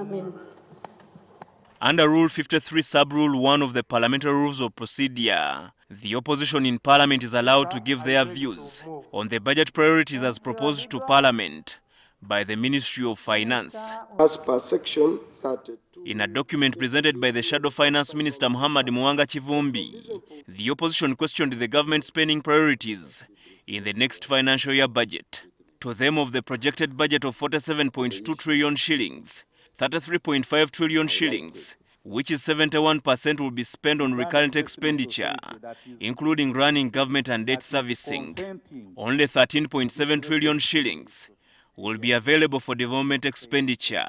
Amen. Under Rule 53, Sub-Rule 1 of the Parliamentary Rules of Procedure, the opposition in Parliament is allowed to give their views on the budget priorities as proposed to Parliament by the Ministry of Finance. As per Section 32. In a document presented by the Shadow Finance Minister Muhammad Mwanga Chivumbi, the opposition questioned the government's spending priorities in the next financial year budget. To them, of the projected budget of 47.2 trillion shillings, 33.5 trillion shillings, which is 71%, will be spent on recurrent expenditure, including running government and debt servicing. Only 13.7 trillion shillings will be available for development expenditure.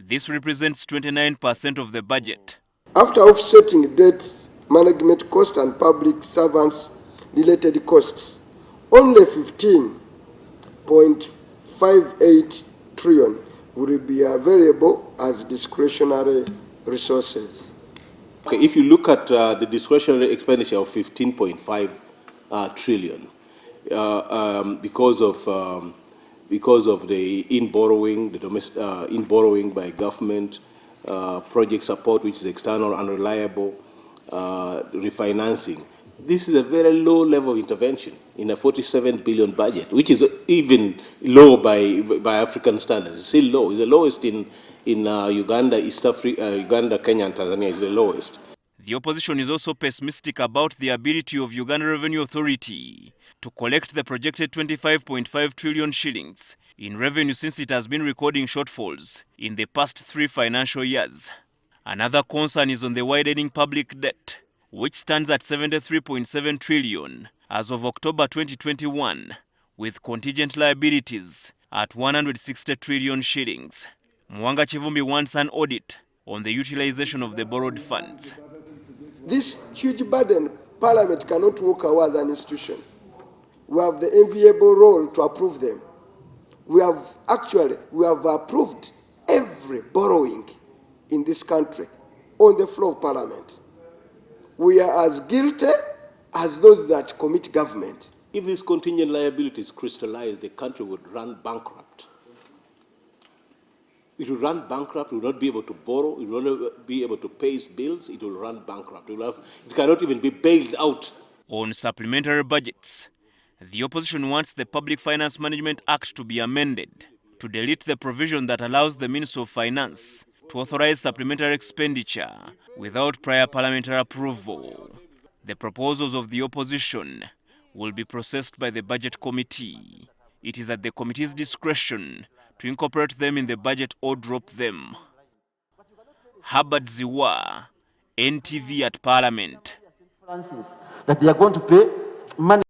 This represents 29% of the budget. After offsetting debt management costs and public servants related costs, only 15.58 trillion will be available as discretionary resources. Okay, if you look at the discretionary expenditure of 15.5 trillion, because of the in-borrowing, the domestic in-borrowing by government, project support which is external, unreliable, refinancing. This is a very low level of intervention in a 47 billion budget, which is even low by African standards. It's still low. It's the lowest in Uganda, East Africa, Uganda, Kenya, and Tanzania is the lowest. The opposition is also pessimistic about the ability of Uganda Revenue Authority to collect the projected 25.5 trillion shillings in revenue, since it has been recording shortfalls in the past 3 financial years. Another concern is on the widening public debt, which stands at 73.7 trillion as of October 2021, with contingent liabilities at 160 trillion shillings. Mwanga Chivumbi wants an audit on the utilization of the borrowed funds. This huge burden, Parliament cannot walk away as an institution. We have the enviable role to approve them. We have approved every borrowing in this country on the floor of Parliament. We are as guilty as those that commit government. If these contingent liabilities crystallize, the country would run bankrupt. It will run bankrupt, it will not be able to borrow, it will not be able to pay its bills, it will run bankrupt. It cannot even be bailed out. On supplementary budgets, the opposition wants the Public Finance Management Act to be amended to delete the provision that allows the Minister of Finance to authorize supplementary expenditure without prior parliamentary approval. The proposals of the opposition will be processed by the Budget Committee. It is at the committee's discretion to incorporate them in the budget or drop them. Herbert Ziwa, NTV at Parliament. That they are going to pay money.